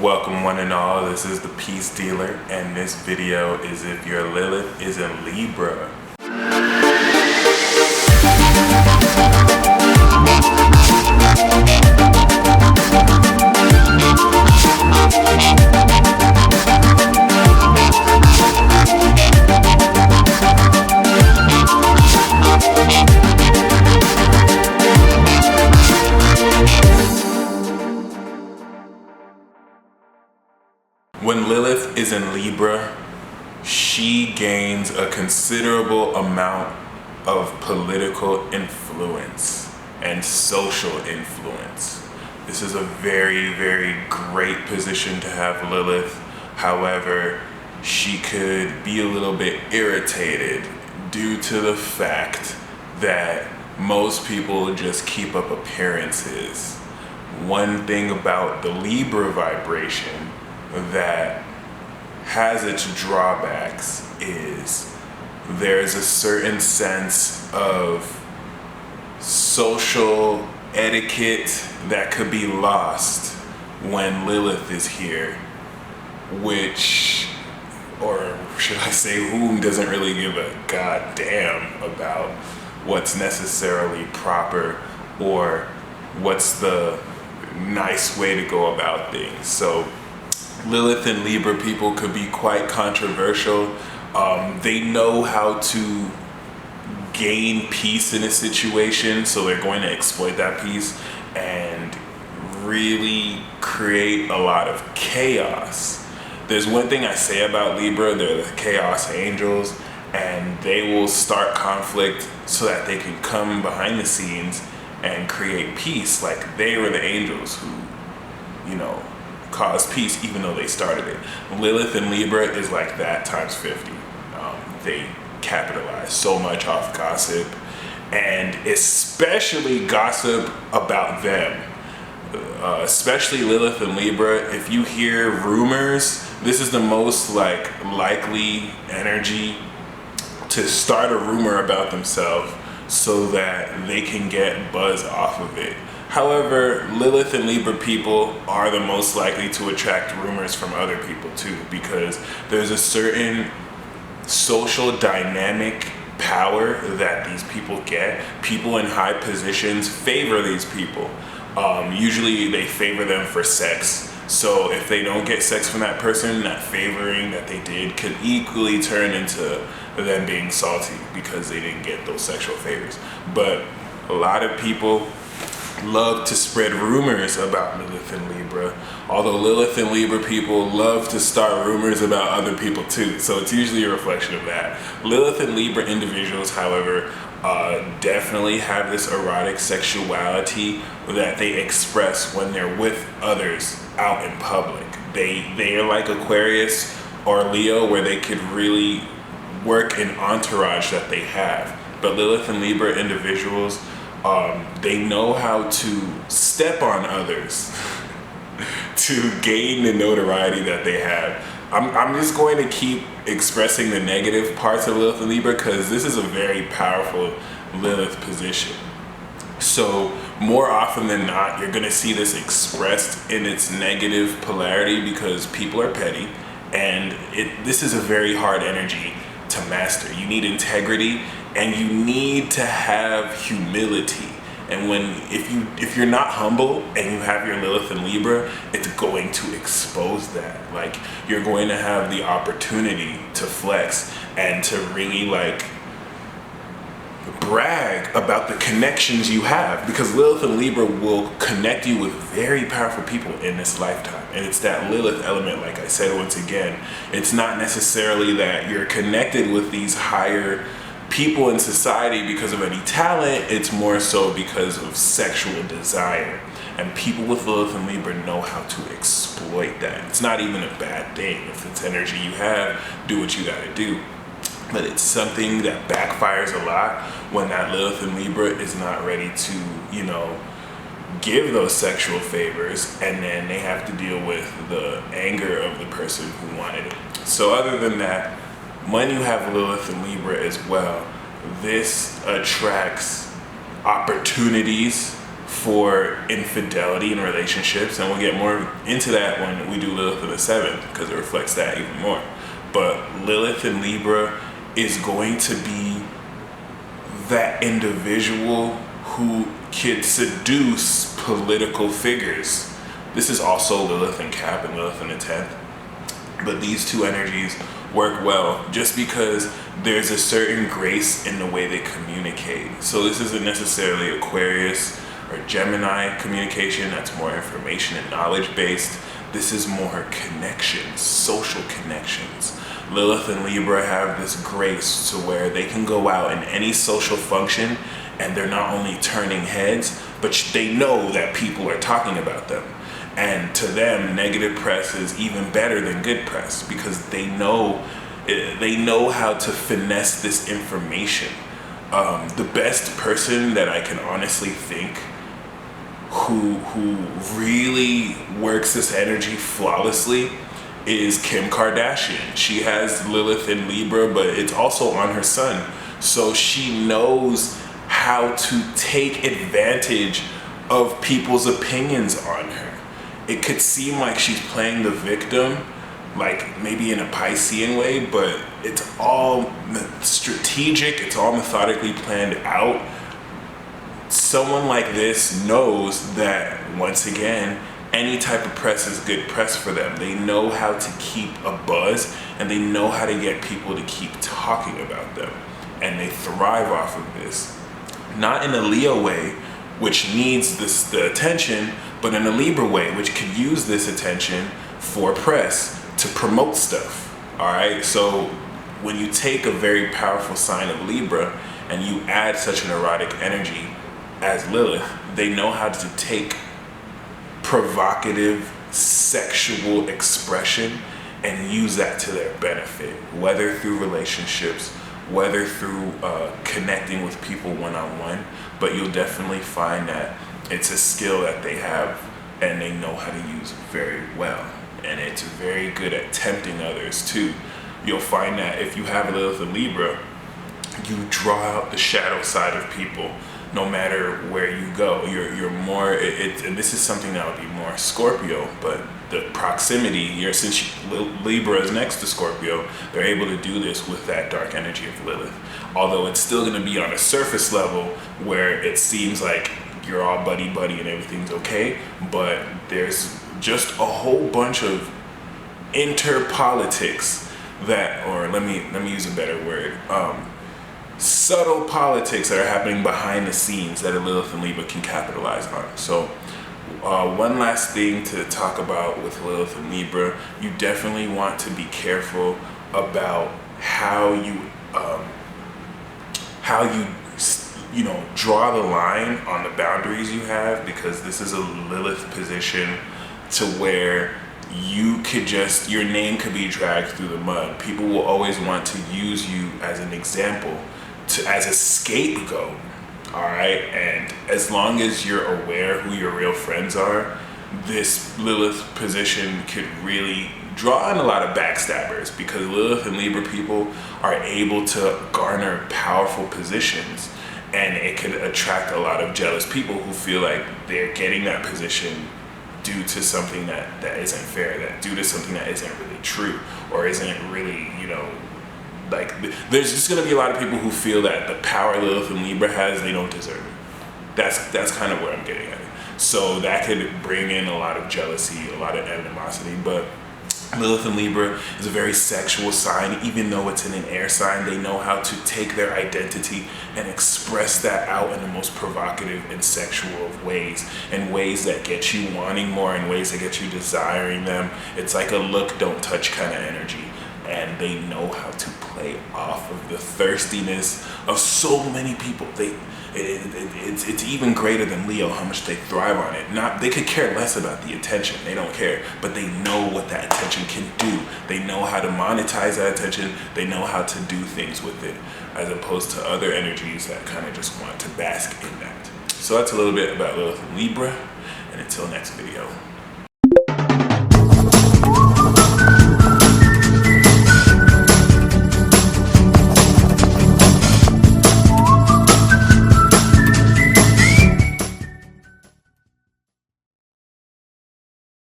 Welcome one and all, this is the Peace Dealer, and this video is if your Lilith is in Libra. When Lilith is in Libra, she gains a considerable amount of political influence and social influence. This is a very, very great position to have Lilith. However, she could be a little bit irritated due to the fact that most people just keep up appearances. One thing about the Libra vibration that has its drawbacks is there's a certain sense of social etiquette that could be lost when Lilith is here, which, or should I say whom, doesn't really give a goddamn about what's necessarily proper or what's the nice way to go about things. So Lilith and Libra people could be quite controversial. They know how to gain peace in a situation, so they're going to exploit that peace and really create a lot of chaos. There's one thing I say about Libra, they're the chaos angels, and they will start conflict so that they can come behind the scenes and create peace, like they were the angels who, caused peace even though they started it. Lilith and Libra is like that times 50. They capitalize so much off gossip, and especially gossip about them. Especially Lilith and Libra, if you hear rumors, this is the most likely energy to start a rumor about themselves so that they can get buzz off of it. However, Lilith and Libra people are the most likely to attract rumors from other people too, because there's a certain social dynamic power that these people get. People in high positions favor these people. Usually they favor them for sex. So if they don't get sex from that person, that favoring that they did could equally turn into them being salty because they didn't get those sexual favors. But a lot of people love to spread rumors about Lilith and Libra, although Lilith and Libra people love to start rumors about other people too, so it's usually a reflection of that. Lilith and Libra individuals, however, definitely have this erotic sexuality that they express when they're with others out in public. They are like Aquarius or Leo, where they could really work an entourage that they have. But Lilith and Libra individuals, they know how to step on others to gain the notoriety that they have. I'm just going to keep expressing the negative parts of Lilith and Libra because this is a very powerful Lilith position. So more often than not, you're going to see this expressed in its negative polarity because people are petty, and this is a very hard energy to master. You need integrity and you need to have humility. And if you're not humble and you have your Lilith and Libra, it's going to expose that. Like, you're going to have the opportunity to flex and to really brag about the connections you have, because Lilith and Libra will connect you with very powerful people in this lifetime. And it's that Lilith element, like I said once again. It's not necessarily that you're connected with these higher people in society because of any talent, it's more so because of sexual desire. And people with Lilith and Libra know how to exploit that. It's not even a bad thing. If it's energy you have, do what you gotta do. But it's something that backfires a lot when that Lilith and Libra is not ready to, give those sexual favors, and then they have to deal with the anger of the person who wanted it. So other than that, when you have Lilith and Libra as well, this attracts opportunities for infidelity in relationships, and we'll get more into that when we do Lilith in the 7th, because it reflects that even more. But Lilith in Libra is going to be that individual who can seduce political figures. This is also Lilith in Cap and Lilith in the 10th. But these two energies work well just because there's a certain grace in the way they communicate. So this isn't necessarily Aquarius or Gemini communication that's more information and knowledge based. This is more connections, social connections. Lilith and Libra have this grace to where they can go out in any social function and they're not only turning heads, but they know that people are talking about them. And to them, negative press is even better than good press because they know how to finesse this information. The best person that I can honestly think who really works this energy flawlessly is Kim Kardashian. She has Lilith in Libra, but it's also on her sun. So she knows how to take advantage of people's opinions on her. It could seem like she's playing the victim, like maybe in a Piscean way, but it's all strategic, it's all methodically planned out. Someone like this knows that, once again, any type of press is good press for them. They know how to keep a buzz and they know how to get people to keep talking about them. And they thrive off of this. Not in a Leo way, which needs the attention, but in a Libra way, which could use this attention for press to promote stuff. All right, so when you take a very powerful sign of Libra and you add such an erotic energy as Lilith, they know how to take provocative sexual expression and use that to their benefit, whether through relationships, whether through connecting with people one-on-one. But you'll definitely find that it's a skill that they have and they know how to use very well. And it's very good at tempting others too. You'll find that if you have Lilith in Libra, you draw out the shadow side of people no matter where you go. You're more, and this is something that would be more Scorpio, but the proximity, since Libra is next to Scorpio, they're able to do this with that dark energy of Lilith. Although it's still gonna be on a surface level where it seems like you're all buddy-buddy and everything's okay, but there's just a whole bunch of interpolitics that, or let me use a better word, subtle politics that are happening behind the scenes that a Lilith and Libra can capitalize on. So one last thing to talk about with Lilith and Libra, you definitely want to be careful about how you draw the line on the boundaries you have, because this is a Lilith position to where you could just, your name could be dragged through the mud. People will always want to use you as an example, as a scapegoat, all right? And as long as you're aware who your real friends are, this Lilith position could really draw in a lot of backstabbers, because Lilith and Libra people are able to garner powerful positions, and it could attract a lot of jealous people who feel like they're getting that position due to something that isn't fair, that due to something that isn't really true, or isn't really, like, there's just going to be a lot of people who feel that the power Lilith and Libra has, they don't deserve it. That's kind of where I'm getting at. So that could bring in a lot of jealousy, a lot of animosity. But Lilith and Libra is a very sexual sign. Even though it's in an air sign, they know how to take their identity and express that out in the most provocative and sexual of ways, in ways that get you wanting more, in ways that get you desiring them. It's like a look, don't touch kind of energy. And they know how to play off of the thirstiness of so many people. It's even greater than Leo, how much they thrive on it. They could care less about the attention. They don't care, but they know what that attention can do. They know how to monetize that attention. They know how to do things with it, as opposed to other energies that kind of just want to bask in that. So that's a little bit about Lilith and Libra, and until next video.